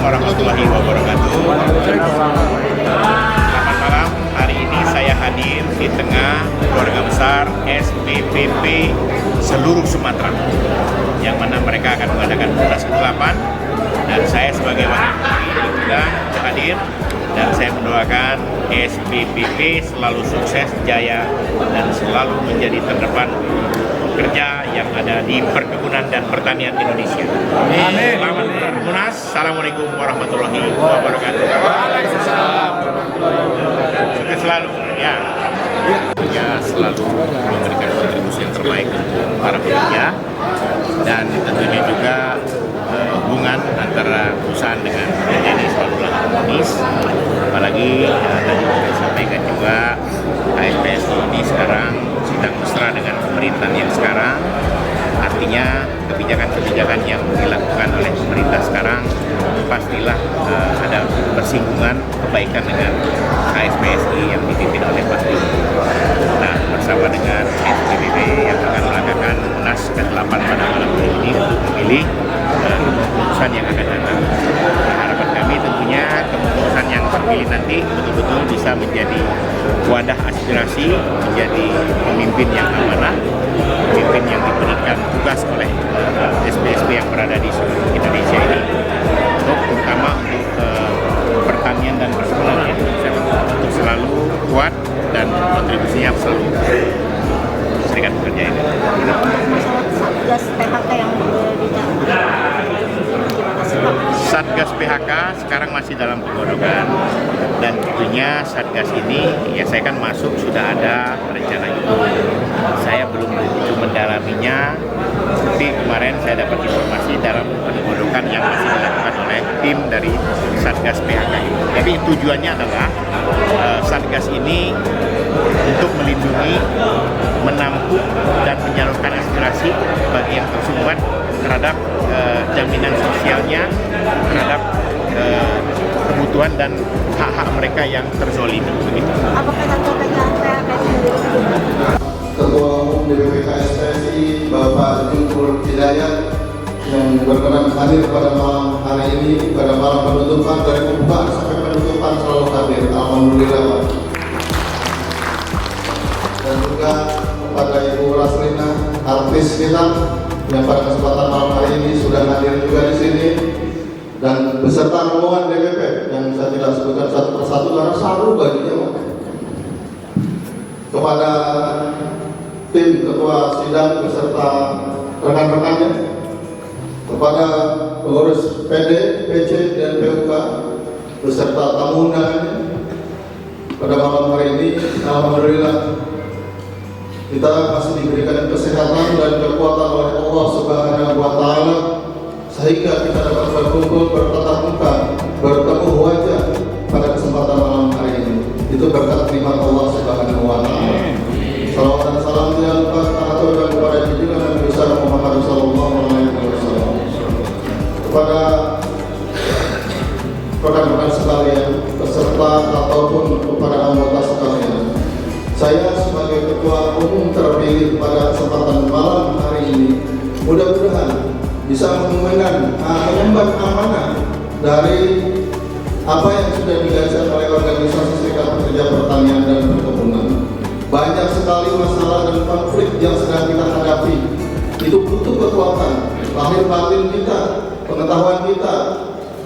warahmatullahi wabarakatuh. Selamat malam. Hari ini saya hadir di tengah keluarga besar SPPP seluruh Sumatera, yang mana mereka akan mengadakan Munas ke-8, dan saya sebagai wakil menteri juga hadir, dan saya mendoakan SPPP selalu sukses, jaya, dan selalu menjadi terdepan kerja yang ada di perkebunan dan pertanian Indonesia. Amin. Selamat Munas. Assalamualaikum warahmatullahi wabarakatuh. Sukses selalu ya. Ya, selalu memberikan kontribusi yang terbaik untuk para pekerja, dan tentunya juga hubungan antara perusahaan dengan pekerja ini selalu harmonis. Apalagi tadi saya sampaikan juga ASPS ini sekarang sedang mesra dengan pemerintahan yang sekarang. Artinya kebijakan-kebijakan yang dilakukan oleh pemerintah sekarang pastilah ada bersinggungan kebaikan dengan ASPSI yang dipimpin oleh Pak Tim. Nah, bersama dengan SPPP yang akan melakukan Munas ke-8 pada malam hari ini untuk memilih keputusan yang akan datang. Harapan kami tentunya keputusan yang terpilih nanti betul-betul bisa menjadi wadah aspirasi, menjadi pemimpin yang amanah, pemimpin yang diberikan tugas oleh SPSP yang berada di seluruh Indonesia ini, terutama untuk pertanian dan perkebunan untuk selalu kuat dan kontribusinya selalu Serikat Pekerja ini. Satgas PHK yang Satgas PHK sekarang masih dalam penggodokan, dan tentunya Satgas ini ya saya kan masuk sudah ada rencana itu. Saya belum begitu mendalaminya, tapi kemarin saya dapat informasi dalam penggodokan yang masih dilakukan oleh tim dari Satgas PHK ini. Jadi tujuannya adalah Satgas ini untuk melindungi, menampung, dan menyalurkan aspirasi bagi yang tersumbat terhadap jaminan sosialnya, terhadap kebutuhan dan hak-hak mereka yang terzolimi. Apakah Ketua Umum DPP KSPSI Bapak Jungkur Hidayat yang berkenan hadir pada malam hari ini, pada malam penutupan, dari pembukaan sampai penutupan selalu hadir. Alhamdulillah. Dan juga kepada Ibu Raslina, artis kita yang pada kesempatan malam hari ini sudah hadir juga di sini, dan beserta rombongan DPP yang saya tidak sebutkan satu persatu karena saru bajunya. Kepada tim ketua sidang beserta rekan-rekannya, kepada pengurus PD, PC, dan PUK beserta tamu undangannya, pada malam hari ini alhamdulillah kita masih diberikan kesehatan dan kekuatan oleh Allah Subhanahu wa Ta'ala, sehingga kita dapat berkumpul, bertatap muka, bertemu wajah pada kesempatan malam hari ini. Itu berkat nikmat Allah Subhanahu wa Ta'ala. Salawat dan salam jangan lupa kita kepada junjungan Nabi besar Muhammad sallallahu alaihi wasallam. Kepada rekan-rekan sekalian, peserta ataupun kepada anggota sekalian, saya sebagai ketua umum terpilih pada kesempatan malam hari ini mudah-mudahan bisa mengemban amanah dari apa yang sudah digariskan oleh organisasi Serikat Pekerja Pertanian dan Perkebunan. Banyak sekali masalah dan konflik yang sedang kita hadapi. Itu butuh kekuatan lahir batin kita, pengetahuan kita.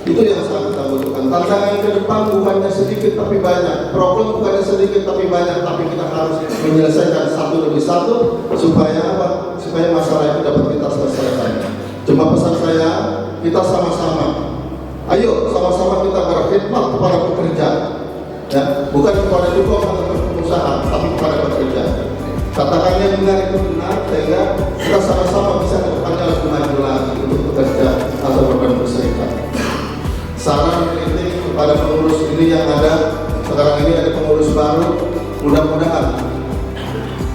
Itu yang sangat kita butuhkan. Tantangan ke depan bukannya sedikit tapi banyak, problem bukannya sedikit tapi banyak, tapi kita harus menyelesaikan satu demi satu supaya apa? Supaya masalah itu dapat kita selesaikan. Cuma pesan saya, kita sama-sama, ayo sama-sama kita berkhidmat kepada pekerja, ya, bukan kepada juga atau pengusaha, tapi kepada pekerja. Katakan yang benar itu benar, sehingga kita sama-sama bisa ke depannya lebih maju lagi untuk bekerja atau berserikat. Saran kritik kepada pengurus ini yang ada sekarang ini, ada pengurus baru, mudah-mudahan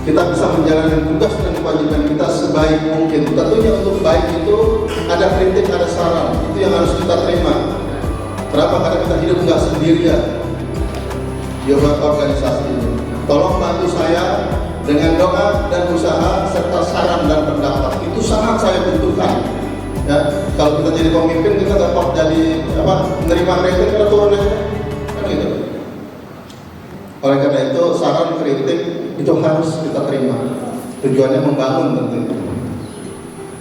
kita bisa menjalankan tugas dan kewajiban kita sebaik mungkin. Tentunya untuk baik itu ada kritik, ada saran, itu yang harus kita terima. Kenapa? Karena kita hidup nggak sendirian di organisasi ini. Tolong bantu saya dengan doa dan usaha serta saran dan pendapat, itu sangat saya butuhkan. Ya, Kalau kita jadi pemimpin kita dapat jadi menerima kritik kita turun aja, kan gitu. Oleh karena itu saran kritik itu harus kita terima. Tujuannya membangun tentunya.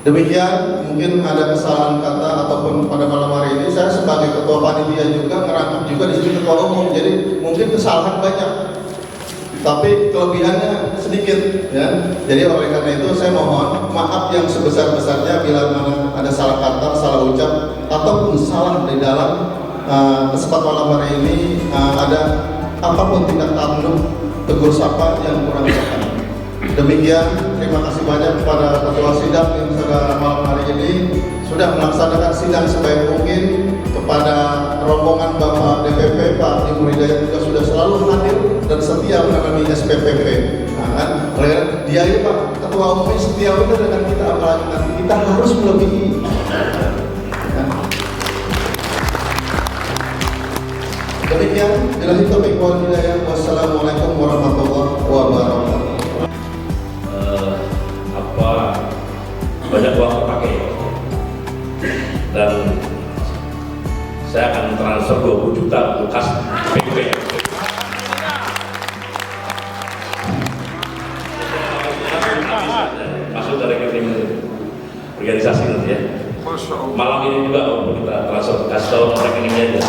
Demikian, mungkin ada kesalahan kata ataupun pada malam hari ini saya sebagai ketua panitia juga ngerangkap juga di sini ketua umum, jadi mungkin kesalahan banyak, tapi kelebihannya sedikit, ya. Jadi oleh karena itu saya mohon maaf yang sebesar-besarnya bila mana ada salah kata, salah ucap, ataupun salah di dalam kesempatan malam hari ini ada apapun tindak tanduk, tegur sapa yang kurang sopan. Demikian, terima kasih banyak kepada ketua sidang yang pada malam hari ini sudah melaksanakan sidang sebaik mungkin, kepada rombongan Bapak DPP Pak Timur Hidayat juga sudah selalu hadir dan setia menangani SPPP. Nah, kan, oleh dia ini Pak Ketua Umum setia benar dengan kita, apalagi nanti kita harus melebihi. Demikian, billahi taufiq wal hidayah. Wassalamualaikum warahmatullahi wabarakatuh. Banyak uang terpakai dan saya akan transfer 20 juta untuk kas PPP. Masuk dari rekening organisasi nanti ya. Malam ini juga untuk kita transfer kas ke rekeningnya aja.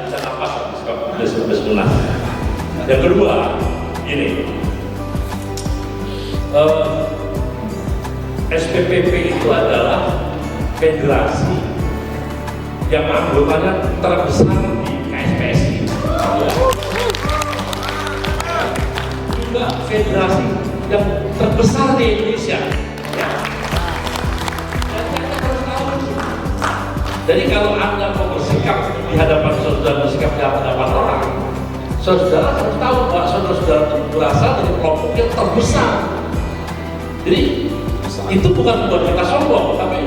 Bisa nafas habis lunas. Yang kedua, ini SPPP itu adalah federasi yang anggotanya terbesar di KSPSI, juga federasi yang terbesar di Indonesia. Jadi kalau Anda mau bersikap di hadapan saudara, bersikap di hadapan orang, saudara harus tahu bahwa saudara-saudara itu berasal dari kelompok yang terbesar. Jadi itu bukan buat kita sombong, tapi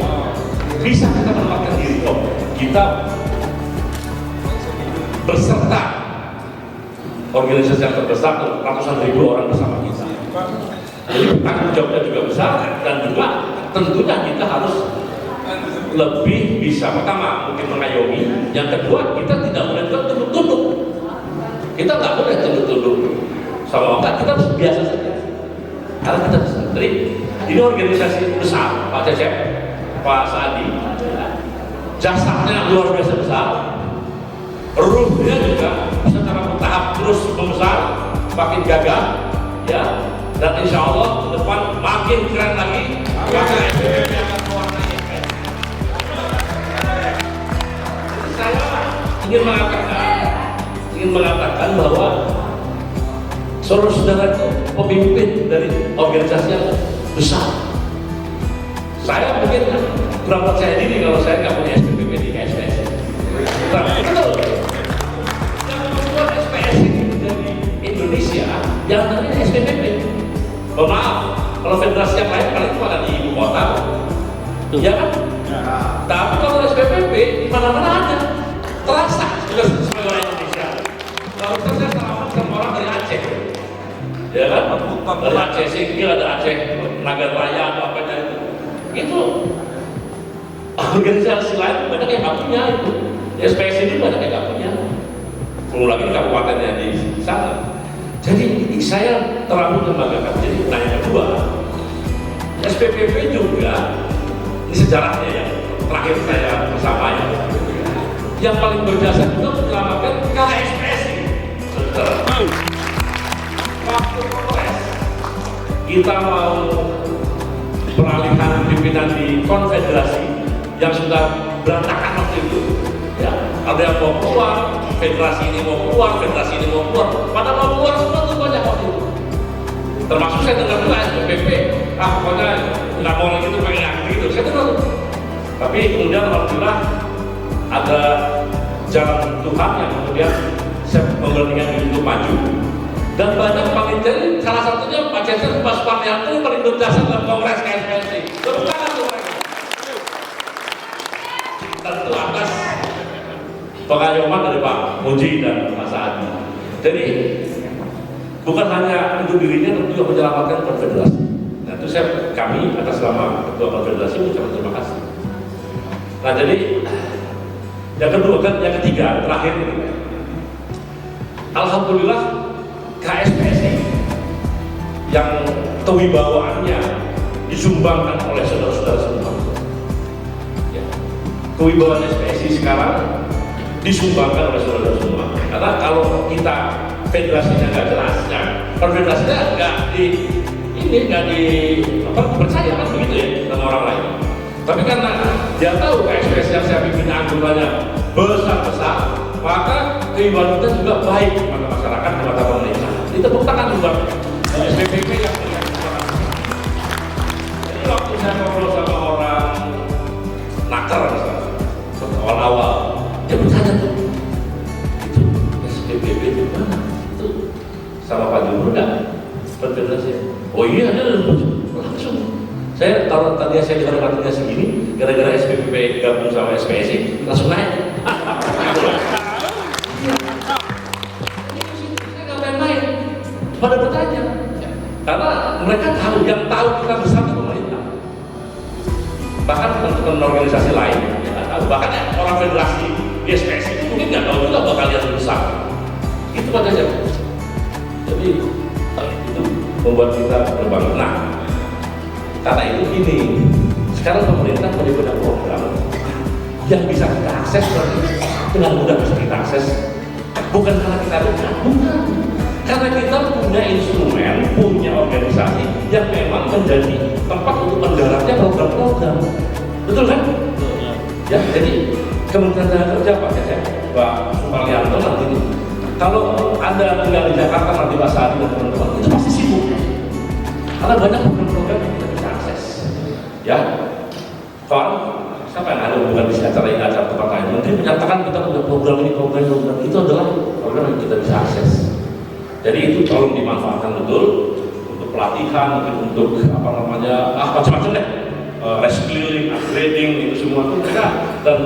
bisa kita menempatkan diri kok. Kita berserta organisasi yang terbesar, ratusan ribu orang bersama kita. Jadi tanggung jawabnya juga besar, dan juga tentunya kita harus lebih bisa, pertama mungkin mengayomi, yang kedua kita tidak boleh tunduk-tunduk. Kita nggak boleh tunduk-tunduk sama orang, kita harus biasa saja. Karena kita sendiri, ini organisasi besar, Pak Cecep, Pak Sadi, jasanya luar biasa besar, ruhnya juga secara bertahap terus membesar, makin gagah, ya. Dan insya Allah ke depan makin keren lagi, maka SPPP akan mewarnai. Saya ingin mengatakan bahwa saudara-saudara itu pemimpin dari organisasi yang besar. Saya mungkin kurang percaya diri kalau saya nggak punya SPPP di KSPS. Tapi betul, yang membuat SPS dari Indonesia yang namanya SPPP. Maaf, kalau federasi yang lain paling cuma ada di ibu kota, ya kan? Tapi kalau SPPP di mana-mana ada, terasa juga sesuai orang Indonesia. Kalau saya selamat sama orang dari Aceh, ya kan? Dari Aceh Singkil, ada Aceh Nagar Raya, apa itu organisasi lain banyak yang nggak punya itu. SPS ini banyak yang nggak punya. Belum lagi kabupatennya di sana. Jadi saya terlalu membanggakan. Jadi yang kedua, SPPP juga ini sejarahnya yang terakhir saya bersama yang paling berjasa juga menyelamatkan KSPSI. Waktu Kongres kita mau peralihan pimpinan di konfederasi yang sudah berantakan waktu itu, ya, ada yang mau keluar, federasi ini mau keluar, federasi ini mau keluar, pada mau keluar semua tuh banyak waktu itu. Termasuk saya dengar juga SPPP, pokoknya nggak mau lagi itu pengen yang gitu, saya dengar. Tapi kemudian alhamdulillah ada jalan Tuhan yang kemudian saya memberanikan diri untuk maju. Dan banyak panitia, salah satunya Pak Cecep, Pak Suparnianto yang paling berjasa dalam Kongres KSPSI. Tepuk tangan tuh mereka. Tentu atas pengayoman dari Pak Muji dan Mas Adi. Jadi bukan hanya untuk dirinya, tapi juga menyelamatkan konfederasi. Nah itu kami atas nama Ketua Konfederasi mengucapkan terima kasih. Nah jadi yang kedua kan, yang ketiga terakhir ini, alhamdulillah KSPSI yang kewibawaannya disumbangkan oleh saudara-saudara semua. Ya. Kewibawaan SPSI sekarang disumbangkan oleh saudara semua. Karena kalau kita federasinya nggak jelas, ya, konfederasinya nggak dipercaya kan begitu ya sama orang lain. Tapi karena dia tahu KSPSI yang saya bikin anggotanya besar-besar, maka kewibawaan kita juga baik di mata masyarakat, di mata pemerintah. Ditepuk tangan juga SPPP yang jadi waktu saya ngobrol sama orang nakar misalnya, awal-awal dia bertanya tuh, itu SPPP di mana? Itu sama Pak Jumur nggak? Konfederasi. Oh iya, ada langsung. Saya taruh tadi saya di harga segini, gara-gara SPPP gabung sama SPSI langsung naik. Saya nggak main-main. Pada bertanya, karena mereka tahu, yang tahu kita besar itu pemerintah. Bahkan teman-teman organisasi lain, ya nggak tahu. Bahkan orang federasi di SPSI itu mungkin nggak tahu juga bakal yang besar. Itu aja. Jadi itu membuat kita berbangga. Nah, karena itu gini, sekarang pemerintah punya banyak program yang bisa kita akses, dengan mudah bisa kita akses. Bukan karena kita bukan, karena kita punya instrumen, punya organisasi yang memang menjadi tempat untuk mendaratnya program-program. Betul kan? Ya, jadi Kementerian Tenaga Kerja Pak Suparlianto nanti, kalau Anda tinggal di Jakarta nanti Pak Sadi dan teman-teman, itu pasti sibuk. Karena banyak program-program yang kita bisa akses. Ya, kalau siapa yang ada hubungan di acara ini, acara tempat lain, menteri menyatakan kita punya program ini, program itu adalah program yang kita bisa akses. Jadi itu tolong dimanfaatkan betul untuk pelatihan, untuk apa namanya, macam-macam deh, reskilling, upgrading, itu semua itu kita. Dan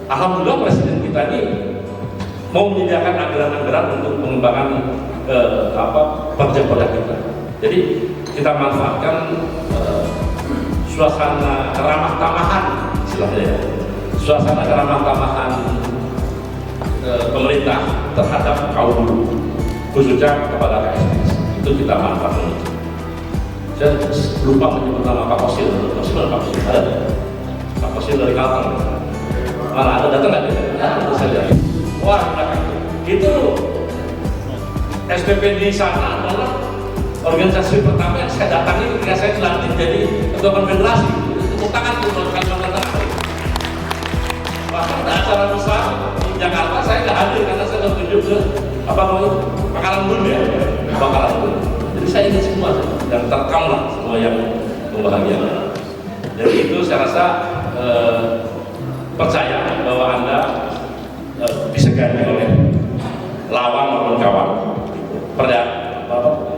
alhamdulillah presiden kita ini mau menyediakan anggaran-anggaran untuk mengembangkan proyek-proyek kita. Jadi kita manfaatkan suasana ramah tamahan, istilahnya ya, suasana ramah tamahan pemerintah terhadap kaum buruh, khususnya kepada KSPS. Itu kita manfaatkan. Saya lupa menyebut nama Pak Kosil. Ada Pak Kosil dari Kalteng. Mana ada datang nggak? Ya, tentu saja. Wah, itu SPP di sana adalah organisasi pertama yang saya datangi ketika saya dilantik jadi ketua konfederasi. Tepuk tangan untuk Kalimantan Tengah. Bahkan ada acara besar di Jakarta saya nggak hadir karena saya nggak tunjuk ke Pangkalan Bun ya, Pangkalan Bun. Jadi saya ingin semua yang terekam lah, semua yang membahagiakan. Jadi itu saya rasa percaya bahwa Anda disegani oleh lawan maupun kawan,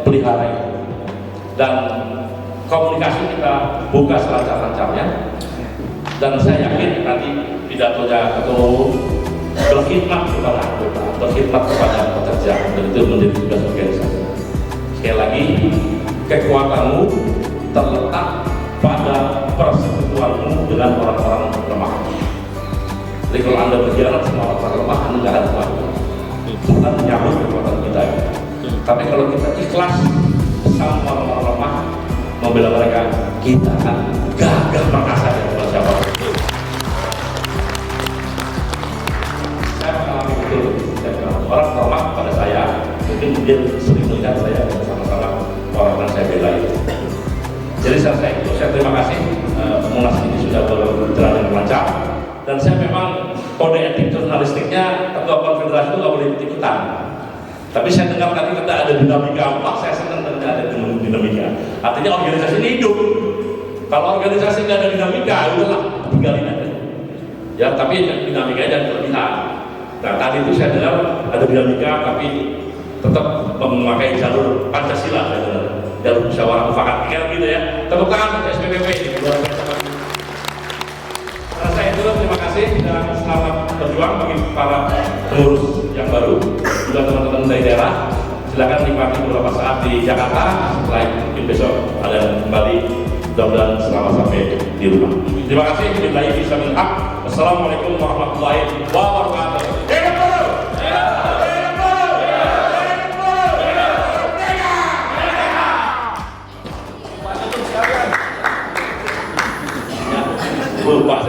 pelihara dan komunikasi kita buka selancar-lancarnya. Dan saya yakin nanti pidatonya ketua berkhidmat kepada anggota, berkhidmat kepada pekerja, dan itu menjadi tugas organisasi. Sekali lagi, kekuatanmu terletak pada persekutuanmu dengan orang-orang lemah. Jadi kalau Anda berjalan sama orang lemah, Anda nggak ada kekuatan. Tuhan menyambut kekuatan kita. Tapi kalau kita ikhlas sama orang-orang lemah, membela mereka, kita akan gagah perkasa di depan siapa. Saya mengalami betul. Orang lemah pada saya, mungkin dia sering melihat saya sama-sama orang yang saya bela itu. Jadi saya terima kasih. Munas ini sudah berjalan dengan lancar. Dan saya memang kode etik jurnalistiknya ketua konfederasi itu nggak boleh ikut-ikutan. Tapi saya dengar tadi kata ada dinamika, Pak, saya senang dan ada dinamika. Artinya organisasi ini hidup. Kalau organisasi nggak ada dinamika, udahlah, tinggalin aja. Ya, tapi dinamikanya jangan berlebihan. Nah, tadi itu saya dengar ada dinamika, tapi tetap memakai jalur Pancasila, jalur musyawarah mufakat, gitu ya. Tepuk tangan untuk SPPP ini. Saya itu terima kasih dan selamat berjuang bagi para pengurus yang baru, juga teman-teman dari daerah. Silakan nikmati beberapa saat di Jakarta. Setelah itu mungkin besok kalian kembali. Mudah-mudahan selamat sampai di rumah. Terima kasih. Billahi fisabilillah. Wassalamualaikum warahmatullahi wabarakatuh. Lupa